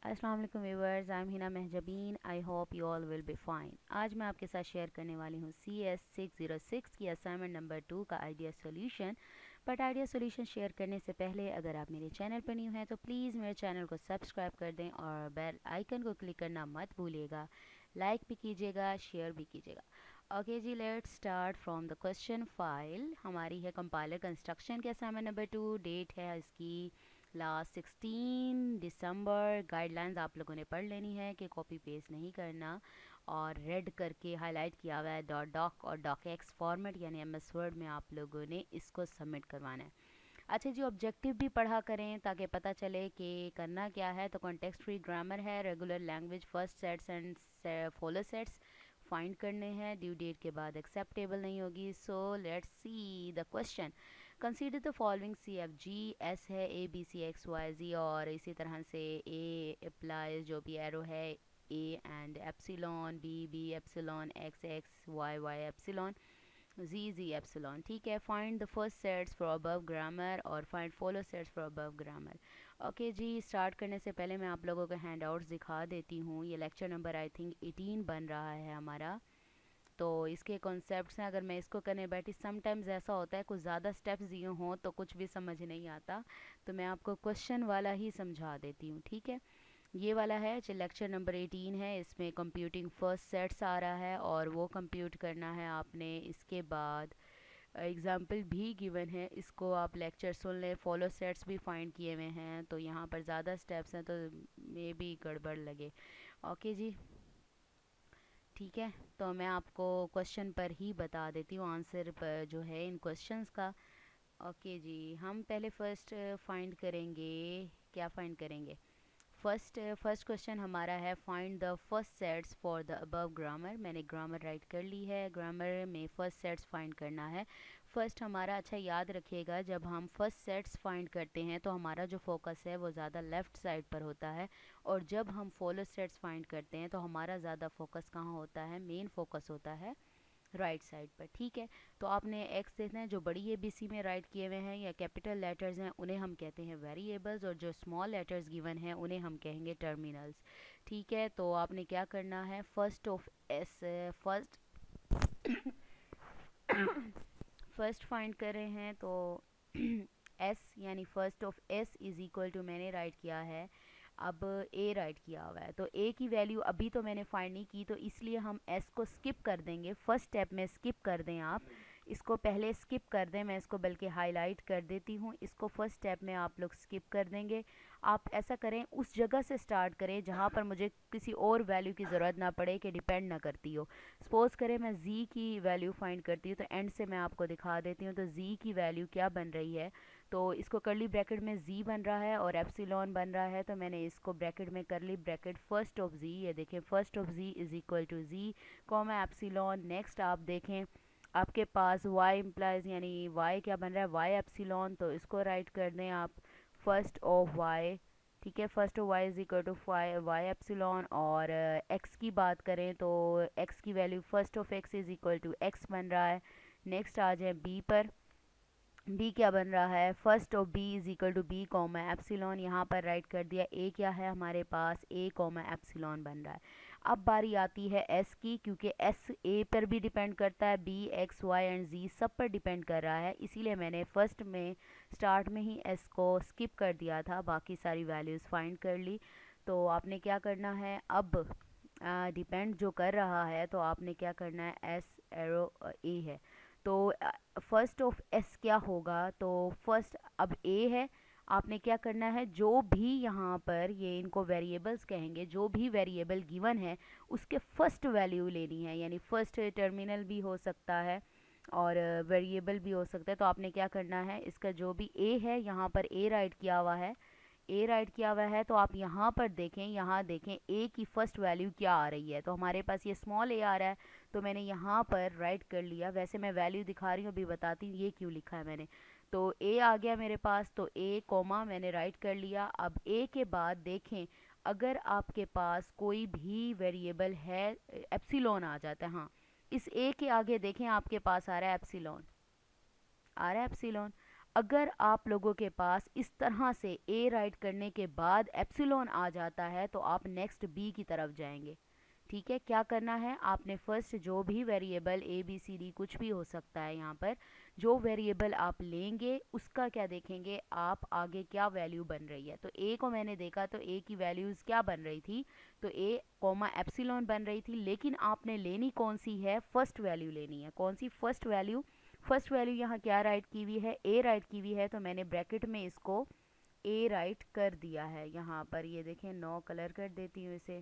अस्सलाम वालेकुम viewers, I am Hina Mahjabeen. I hope you all will be fine. आज मैं आपके साथ शेयर करने वाली हूँ CS606 की असाइनमेंट नंबर 2 का idea solution. But idea solution share करने से पहले अगर आप मेरे चैनल पर न्यू हैं तो प्लीज़ मेरे चैनल को सब्सक्राइब कर दें और बेल आइकन को क्लिक करना मत भूलिएगा। लाइक भी कीजिएगा, शेयर भी कीजिएगा। ओके जी, let's start from the question file. हमारी है कंपाइलर कंस्ट्रक्शन के असाइनमेंट नंबर 2। डेट है इसकी लास्ट 16 दिसंबर। गाइडलाइंस आप लोगों ने पढ़ लेनी है कि कॉपी पेस्ट नहीं करना, और रेड करके हाईलाइट किया हुआ है डॉट डॉक और डॉक एक्स फॉर्मेट यानी MS वर्ड में आप लोगों ने इसको सबमिट करवाना है। अच्छा जी, ऑब्जेक्टिव भी पढ़ा करें ताकि पता चले कि करना क्या है। तो कॉन्टेक्स्ट फ्री ग्रामर है, regular language first sets and follow sets find करने हैं। ड्यू डेट के बाद एक्सेप्टेबल नहीं होगी। So let's see the question. Consider the following CFG। S है ABCXYZ, और इसी तरह से ए अप्लाइज जो भी एरो है A and epsilon, B epsilon, XX Y epsilon, Z epsilon. ठीक है। Find the first sets for above grammar और find follow sets for above grammar. Okay जी, स्टार्ट करने से पहले मैं आप लोगों को हैंड आउट्स दिखा देती हूँ। ये लेक्चर नंबर आई थिंक 18 बन रहा है हमारा। तो इसके कॉन्सेप्ट्स हैं, अगर मैं इसको करने बैठी, समटाइम्स ऐसा होता है कुछ ज़्यादा स्टेप्स दिए हों तो कुछ भी समझ नहीं आता, तो मैं आपको क्वेश्चन वाला ही समझा देती हूँ। ठीक है। ये वाला है जो लेक्चर नंबर 18 है, इसमें कंप्यूटिंग फर्स्ट सेट्स आ रहा है और वो कंप्यूट करना है आपने। इसके बाद एग्जाम्पल भी गिवन है, इसको आप लेक्चर सुन लें। फॉलो सेट्स भी फाइंड किए हुए हैं, तो यहाँ पर ज़्यादा स्टेप्स हैं तो मे भी गड़बड़ लगे। ओके जी, ठीक है। तो मैं आपको क्वेश्चन पर ही बता देती हूँ आंसर पर जो है इन क्वेश्चंस का। ओके जी, हम पहले फर्स्ट फाइंड करेंगे। क्या फाइंड करेंगे? फर्स्ट क्वेश्चन हमारा है find the first sets for the above grammar. मैंने ग्रामर राइट कर ली है। ग्रामर में फर्स्ट सेट्स फाइंड करना है। फर्स्ट हमारा, अच्छा याद रखिएगा, जब हम फर्स्ट सेट्स फाइंड करते हैं तो हमारा जो फोकस है वो ज़्यादा लेफ़्ट साइड पर होता है, और जब हम फॉलो सेट्स फाइंड करते हैं तो हमारा ज़्यादा फोकस कहाँ होता है? मेन फोकस होता है राइट साइड पर। ठीक है। तो आपने एक्स देखना है, जो बड़ी ABC में राइट किए हुए हैं या कैपिटल लेटर्स हैं उन्हें हम कहते हैं वेरिएबल्स, और जो स्मॉल लेटर्स गिवन हैं उन्हें हम कहेंगे टर्मिनल्स। ठीक है। तो आपने क्या करना है, first of S, first first find कर रहे हैं तो S यानी first of S is equal to, मैंने राइट किया है अब A राइट किया हुआ है, तो A की वैल्यू अभी तो मैंने फाइंड नहीं की, तो इसलिए हम S को स्किप कर देंगे। फर्स्ट स्टेप में स्किप कर दें आप इसको, पहले स्किप कर दें। मैं इसको बल्कि हाईलाइट कर देती हूँ, इसको फर्स्ट स्टेप में आप लोग स्किप कर देंगे। आप ऐसा करें, उस जगह से स्टार्ट करें जहाँ पर मुझे किसी और वैल्यू की ज़रूरत ना पड़े, कि डिपेंड ना करती हो। सपोज़ करें मैं Z की वैल्यू फाइंड करती हूँ, तो एंड से मैं आपको दिखा देती हूँ। तो Z की वैल्यू क्या बन रही है, तो इसको करली ब्रैकेट में Z बन रहा है और एप्सिलॉन बन रहा है, तो मैंने इसको ब्रैकेट में करली ब्रैकेट फर्स्ट ऑफ Z, ये देखें first of Z is equal to Z comma epsilon. Next आप देखें आपके पास Y इम्प्लाइज यानी Y क्या बन रहा है, Y एप्सिलॉन, तो इसको राइट कर दें आप फर्स्ट ऑफ Y। ठीक है। First of Y is equal to Y epsilon. और X की बात करें तो X की value first of X is equal to X बन रहा है। नेक्स्ट आ जाए B पर। B क्या बन रहा है, first of B is equal to B comma epsilon, यहाँ पर राइट कर दिया। A क्या है हमारे पास, A कॉमा एप्सिलॉन बन रहा है। अब बारी आती है S की, क्योंकि S A पर भी डिपेंड करता है, B X Y and Z सब पर डिपेंड कर रहा है, इसीलिए मैंने फर्स्ट में स्टार्ट में ही S को स्किप कर दिया था, बाकी सारी वैल्यूज़ फाइंड कर ली। तो आपने क्या करना है, अब डिपेंड जो कर रहा है तो आपने क्या करना है, S एरो A है, तो फर्स्ट ऑफ S क्या होगा, तो फर्स्ट अब A है। आपने क्या करना है, जो भी यहाँ पर, ये इनको वेरिएबल्स कहेंगे, जो भी वेरिएबल गिवन है उसके फर्स्ट वैल्यू लेनी है, यानी फर्स्ट टर्मिनल भी हो सकता है और वेरिएबल भी हो सकता है। तो आपने क्या करना है, इसका जो भी A है, यहाँ पर A राइट किया हुआ है, A राइट किया हुआ है, तो आप यहाँ पर देखें, यहाँ देखें A की फ़र्स्ट वैल्यू क्या आ रही है, तो हमारे पास ये स्मॉल A आ रहा है, तो मैंने यहाँ पर राइट कर लिया। वैसे मैं वैल्यू दिखा रही हूँ, अभी बताती हूँ ये क्यों लिखा है मैंने। तो A आ गया मेरे पास, तो A कॉमा मैंने राइट कर लिया। अब A के बाद देखें, अगर आपके पास कोई भी वेरिएबल है, एप्सिलॉन आ जाता है, हाँ, इस A के आगे देखें आपके पास आ रहा है एप्सिलॉन, आ रहा है एप्सिलॉन। अगर आप लोगों के पास इस तरह से ए राइट करने के बाद एप्सिलॉन आ जाता है तो आप नेक्स्ट बी की तरफ जाएंगे। ठीक है, क्या करना है, आपने फर्स्ट जो भी variable A B C D कुछ भी हो सकता है, यहाँ पर जो वेरिएबल आप लेंगे उसका क्या देखेंगे आप आगे क्या वैल्यू बन रही है। तो ए को मैंने देखा तो ए की वैल्यूज़ क्या बन रही थी, तो ए कॉमा एप्सिलॉन बन रही थी, लेकिन आपने लेनी कौन सी है, फर्स्ट वैल्यू लेनी है। कौन सी फर्स्ट वैल्यू, फर्स्ट वैल्यू यहाँ क्या राइट की हुई है, ए राइट की हुई है, तो मैंने ब्रैकेट में इसको ए राइट कर दिया है। यहाँ पर ये देखें, 9 कलर कर देती हूँ इसे।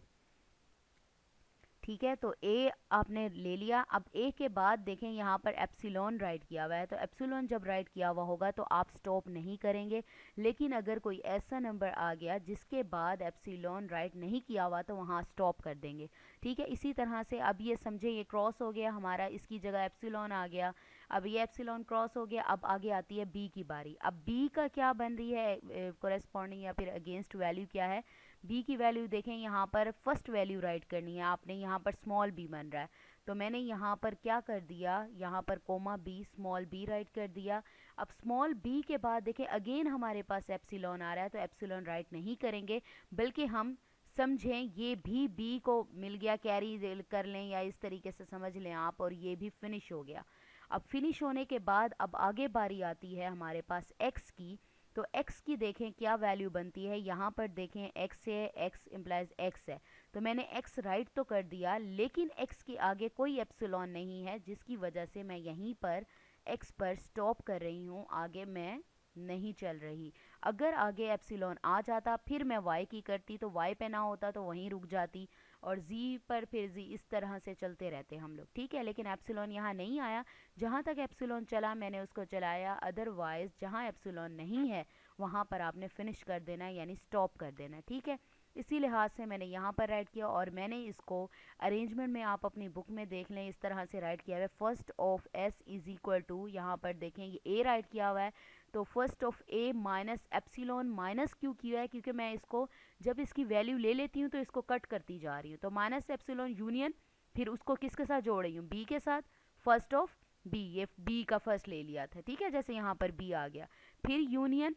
ठीक है, तो ए आपने ले लिया। अब ए के बाद देखें यहाँ पर एप्सिलॉन राइट किया हुआ है, तो एप्सिलॉन जब राइट किया हुआ होगा तो आप स्टॉप नहीं करेंगे। लेकिन अगर कोई ऐसा नंबर आ गया जिसके बाद एप्सिलॉन राइट नहीं किया हुआ तो वहाँ स्टॉप कर देंगे। ठीक है, इसी तरह से अब ये समझे ये क्रॉस हो गया हमारा, इसकी जगह एप्सिलॉन आ गया। अब ये एप्सिलॉन क्रॉस हो गया, अब आगे आती है बी की बारी। अब बी का क्या बन रही है कोरेस्पॉन्डिंग या फिर अगेंस्ट वैल्यू क्या है, बी की वैल्यू देखें, यहाँ पर फर्स्ट वैल्यू राइट करनी है आपने। यहाँ पर स्मॉल बी बन रहा है तो मैंने यहाँ पर क्या कर दिया, यहाँ पर comma B small B write कर दिया। अब स्मॉल बी के बाद देखें अगेन हमारे पास एप्सिलॉन आ रहा है, तो एप्सिलॉन राइट नहीं करेंगे, बल्कि हम समझें ये भी बी को मिल गया, कैरी कर लें या इस तरीके से समझ लें आप, और ये भी फिनिश हो गया। अब फिनिश होने के बाद अब आगे बारी आती है हमारे पास एक्स की। तो x की देखें क्या वैल्यू बनती है, यहाँ पर देखें x है, x इम्प्लाइज x है, तो मैंने x राइट तो कर दिया, लेकिन x के आगे कोई एप्सिलॉन नहीं है, जिसकी वजह से मैं यहीं पर x पर स्टॉप कर रही हूँ, आगे मैं नहीं चल रही। अगर आगे एप्सिलॉन आ जाता फिर मैं y की करती, तो y पे ना होता तो वहीं रुक जाती, और z पर फिर z, इस तरह से चलते रहते हम लोग। ठीक है, लेकिन एप्सिलॉन यहाँ नहीं आया, जहाँ तक एप्सिलॉन चला मैंने उसको चलाया, अदरवाइज जहाँ एप्सिलॉन नहीं है वहाँ पर आपने फिनिश कर देना है, यानी स्टॉप कर देना है। ठीक है, इसी लिहाज से मैंने यहाँ पर राइट किया, और मैंने इसको अरेंजमेंट में आप अपनी बुक में देख लें, इस तरह से राइट किया हुआ है। First of S is equal to, यहाँ पर देखें ये ए राइट किया हुआ है, तो first of A minus epsilon, minus क्यों किया है, क्योंकि मैं इसको जब इसकी वैल्यू ले लेती हूँ तो इसको कट करती जा रही हूँ, तो माइनस एप्सिलॉन यूनियन, फिर उसको किसके साथ जोड़ रही हूँ, बी के साथ, फर्स्ट ऑफ बी, ये बी का फर्स्ट ले लिया था। ठीक है, जैसे यहाँ पर बी आ गया, फिर यूनियन,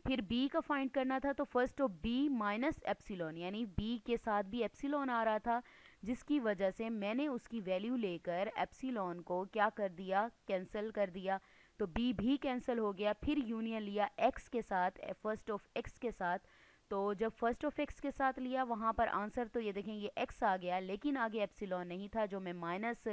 फिर बी का फाइंड करना था, तो first of B minus epsilon, यानी बी के साथ भी एप्सिलॉन आ रहा था, जिसकी वजह से मैंने उसकी वैल्यू लेकर एप्सिलॉन को क्या कर दिया, कैंसिल कर दिया, तो बी भी कैंसिल हो गया। फिर यूनियन लिया एक्स के साथ, फर्स्ट ऑफ एक्स के साथ, तो जब फर्स्ट ऑफ एक्स के साथ लिया वहाँ पर आंसर तो ये देखें ये एक्स आ गया, लेकिन आगे एप्सिलॉन नहीं था, जो मैं माइनस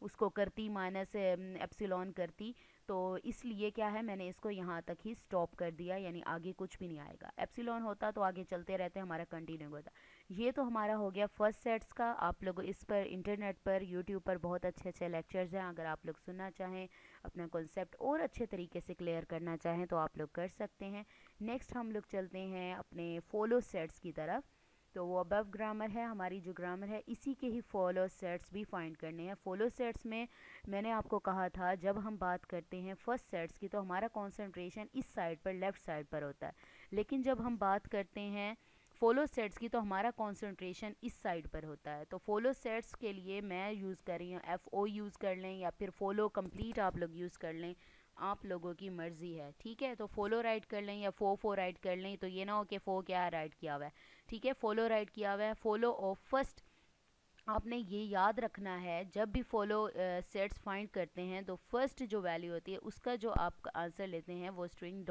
उसको करती, माइनस एप्सिलॉन करती, तो इसलिए क्या है मैंने इसको यहाँ तक ही स्टॉप कर दिया, यानी आगे कुछ भी नहीं आएगा। एप्सिलॉन होता तो आगे चलते रहते, हमारा कंटिन्यू होता। ये तो हमारा हो गया फर्स्ट सेट्स का। आप लोग इस पर इंटरनेट पर यूट्यूब पर बहुत अच्छे अच्छे लेक्चर्स हैं, अगर आप लोग सुनना चाहें, अपना कॉन्सेप्ट और अच्छे तरीके से क्लियर करना चाहें तो आप लोग कर सकते हैं। नेक्स्ट हम लोग चलते हैं अपने फॉलो सेट्स की तरफ। तो वो अबव ग्रामर है, हमारी जो ग्रामर है इसी के ही फॉलो सेट्स भी फाइंड करने हैं। फॉलो सेट्स में मैंने आपको कहा था जब हम बात करते हैं फर्स्ट सेट्स की तो हमारा कंसंट्रेशन इस साइड पर, लेफ़्ट साइड पर होता है, लेकिन जब हम बात करते हैं फॉलो सेट्स की तो हमारा कंसंट्रेशन इस साइड पर होता है। तो फॉलो सेट्स के लिए मैं यूज़ कर रही हूँ FO यूज़ कर लें या फिर फॉलो कंप्लीट आप लोग यूज़ कर लें, आप लोगों की मर्ज़ी है। ठीक है, तो फॉलो राइट कर लें या फो राइट कर लें, तो ये ना हो कि फो क्या राइट किया हुआ है। ठीक है, फॉलो राइट किया हुआ है। फॉलो ऑफ फर्स्ट आपने ये याद रखना है, जब भी फॉलो सेट्स फाइंड करते हैं तो फर्स्ट जो वैल्यू होती है उसका जो आप आंसर लेते हैं वो स्ट्रिंग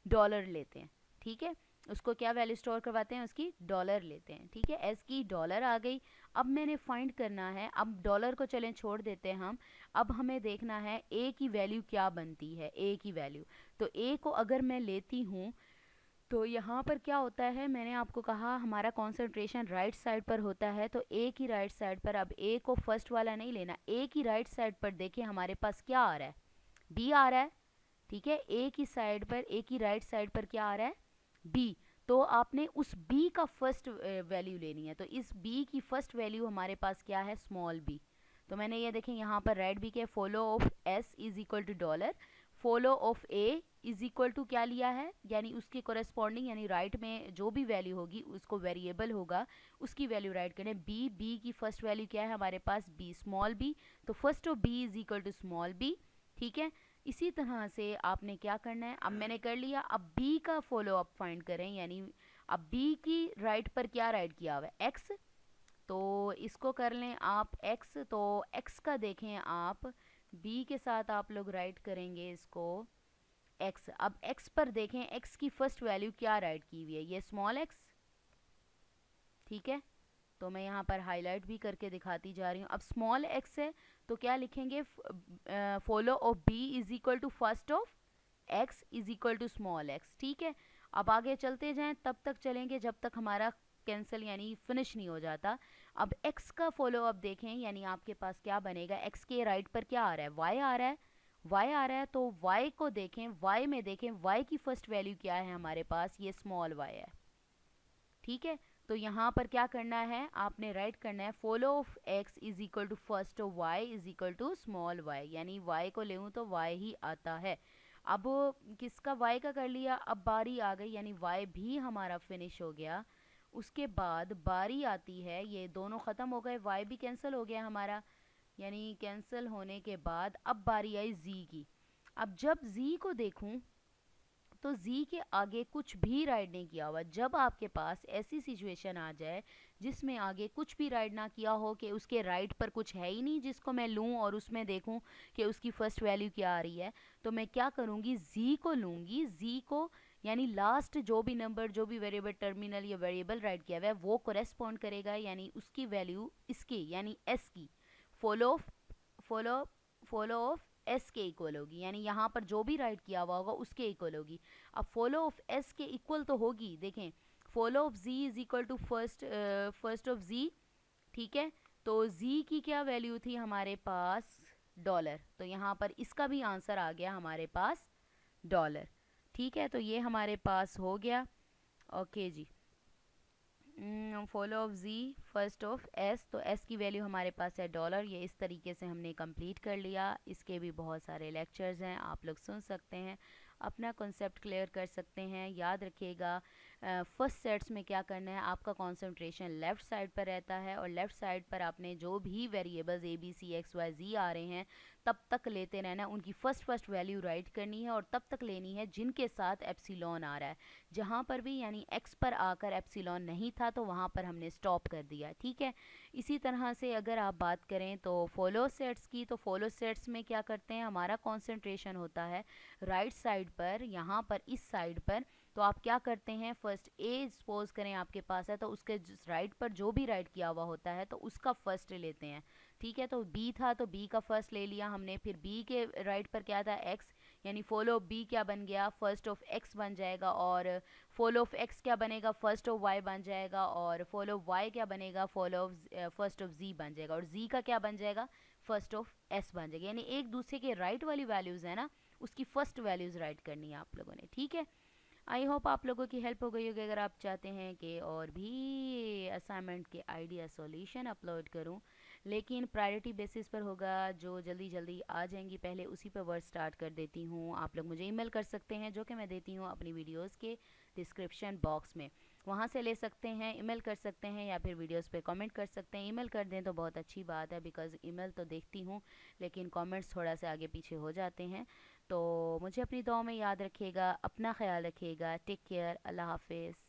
डॉलर लेते हैं। ठीक है, उसको क्या वैल्यू स्टोर करवाते हैं, उसकी डॉलर लेते हैं। ठीक है, एस की डॉलर आ गई। अब मैंने फाइंड करना है, अब डॉलर को चलें छोड़ देते हैं हम, अब हमें देखना है ए की वैल्यू क्या बनती है, ए की वैल्यू। तो ए को अगर मैं लेती हूँ तो यहाँ पर क्या होता है, मैंने आपको कहा हमारा कंसंट्रेशन राइट साइड पर होता है, तो ए की राइट साइड पर, अब ए को फर्स्ट वाला नहीं लेना, ए की राइट साइड पर देखिए हमारे पास क्या आ रहा है, बी आ रहा है। ठीक है, ए की साइड पर, ए की राइट साइड पर क्या आ रहा है, बी, तो आपने उस बी का फर्स्ट वैल्यू लेनी है। तो इस बी की फर्स्ट वैल्यू हमारे पास क्या है, स्मॉल बी। तो मैंने ये देखें यहाँ पर राइट बी के follow of S is equal to dollar, follow of A is equal to क्या लिया है, यानी उसके कोरेस्पॉन्डिंग, यानी राइट में जो भी वैल्यू होगी उसको वेरिएबल होगा उसकी वैल्यू राइट करें। बी, बी की फर्स्ट वैल्यू क्या है हमारे पास, बी स्मॉल बी, तो first of B is equal to small B. ठीक है, इसी तरह से आपने क्या करना है, अब मैंने कर लिया, अब बी का फॉलो अप फाइंड करें, यानी अब बी की राइट पर क्या राइट किया हुआ है, एक्स, तो इसको कर लें आप एक्स, तो एक्स का देखें आप, बी के साथ आप लोग राइट करेंगे इसको एक्स। अब एक्स पर देखें एक्स की फर्स्ट वैल्यू क्या राइट की हुई है, ये स्मॉल एक्स, ठीक है। तो मैं यहाँ पर हाईलाइट भी करके दिखाती जा रही हूँ। अब स्मॉल एक्स है तो क्या लिखेंगे, follow of B is equal to first of X is equal to small X, ठीक है। अब आगे चलते जाएं, तब तक चलेंगे जब तक हमारा कैंसिल यानी फिनिश नहीं हो जाता। अब x का फॉलो अप देखें, यानी आपके पास क्या बनेगा, x के राइट पर क्या आ रहा है, y आ रहा है, y आ रहा है, तो y को देखें, y में देखें y की फर्स्ट वैल्यू क्या है हमारे पास, ये स्मॉल y है, ठीक है। तो यहाँ पर क्या करना है, आपने राइट करना है follow of x is equal to first of y is equal to small y, यानी y को लेऊँ तो y ही आता है। अब किसका, y का कर लिया, अब बारी आ गई, यानी y भी हमारा फिनिश हो गया। उसके बाद बारी आती है, ये दोनों ख़त्म हो गए, y भी कैंसिल हो गया हमारा, यानी कैंसिल होने के बाद अब बारी आई z की। अब जब z को देखूं तो z के आगे कुछ भी राइड नहीं किया हुआ। जब आपके पास ऐसी सिचुएशन आ जाए जिसमें आगे कुछ भी राइड ना किया हो, कि उसके राइट पर कुछ है ही नहीं जिसको मैं लूँ और उसमें देखूँ कि उसकी फ़र्स्ट वैल्यू क्या आ रही है, तो मैं क्या करूँगी, z को लूँगी, z को यानी लास्ट जो भी नंबर, जो भी वेरिएबल टर्मिनल या वेरिएबल राइट किया हुआ है वो कोरेस्पॉन्ड करेगा, यानी उसकी वैल्यू इसकी यानी s की follow follow follow of S के इक्वल होगी, यानी यहाँ पर जो भी राइट किया हुआ होगा उसके इक्वल होगी। अब फॉलो ऑफ एस के इक्वल तो होगी, देखें follow of G is equal to first of G, ठीक है। तो जी की क्या वैल्यू थी हमारे पास, डॉलर, तो यहाँ पर इसका भी आंसर आ गया हमारे पास डॉलर, ठीक है। तो ये हमारे पास हो गया, ओके जी। Follow of G first of S, तो एस की वैल्यू हमारे पास है डॉलर। ये इस तरीके से हमने कंप्लीट कर लिया। इसके भी बहुत सारे लेक्चर्स हैं, आप लोग सुन सकते हैं, अपना कॉन्सेप्ट क्लियर कर सकते हैं। याद रखिएगा फर्स्ट सेट्स में क्या करना है, आपका कंसंट्रेशन लेफ़्ट साइड पर रहता है और लेफ़्ट साइड पर आपने जो भी variables A B C X Y G आ रहे हैं तब तक लेते रहना, उनकी फर्स्ट वैल्यू राइट करनी है और तब तक लेनी है जिनके साथ एप्सिलॉन आ रहा है। जहाँ पर भी यानी x पर आकर एप्सिलॉन नहीं था तो वहाँ पर हमने स्टॉप कर दिया, ठीक है। इसी तरह से अगर आप बात करें तो फॉलो सेट्स की, तो फॉलो सेट्स में क्या करते हैं, हमारा कंसंट्रेशन होता है राइट साइड पर, यहाँ पर इस साइड पर। तो आप क्या करते हैं, फर्स्ट ए सपोज करें आपके पास है तो उसके राइट पर जो भी राइट किया हुआ होता है तो उसका फर्स्ट लेते हैं, ठीक है। तो बी था तो बी का फर्स्ट ले लिया हमने, फिर बी के राइट पर क्या था, एक्स, यानी फॉलो बी क्या बन गया, फर्स्ट ऑफ एक्स बन जाएगा, और फॉलो ऑफ एक्स क्या बनेगा, फर्स्ट ऑफ वाई बन जाएगा, और फॉलो ऑफ वाई क्या बनेगा, फॉलो ऑफ फर्स्ट ऑफ जी बन जाएगा, और जी का क्या बन जाएगा, फर्स्ट ऑफ एस बन जाएगा। यानी एक दूसरे के राइट वाली वैल्यूज़ है ना, उसकी फर्स्ट वैल्यूज़ राइट करनी है आप लोगों ने, ठीक है। आई होप आप लोगों की हेल्प हो गई होगी। अगर आप चाहते हैं कि और भी असाइनमेंट के आइडिया सॉल्यूशन अपलोड करूं, लेकिन प्रायोरिटी बेसिस पर होगा, जो जल्दी जल्दी आ जाएंगी पहले उसी पर वर्क स्टार्ट कर देती हूँ। आप लोग मुझे ईमेल कर सकते हैं, जो कि मैं देती हूँ अपनी वीडियोस के डिस्क्रिप्शन बॉक्स में, वहाँ से ले सकते हैं, ईमेल कर सकते हैं, या फिर वीडियोस पे कमेंट कर सकते हैं। ईमेल कर दें तो बहुत अच्छी बात है, बिकॉज़ ईमेल तो देखती हूँ लेकिन कमेंट्स थोड़ा सा आगे पीछे हो जाते हैं। तो मुझे अपनी दुआ में याद रखिएगा, अपना ख्याल रखिएगा, टेक केयर, अल्लाह हाफिज़।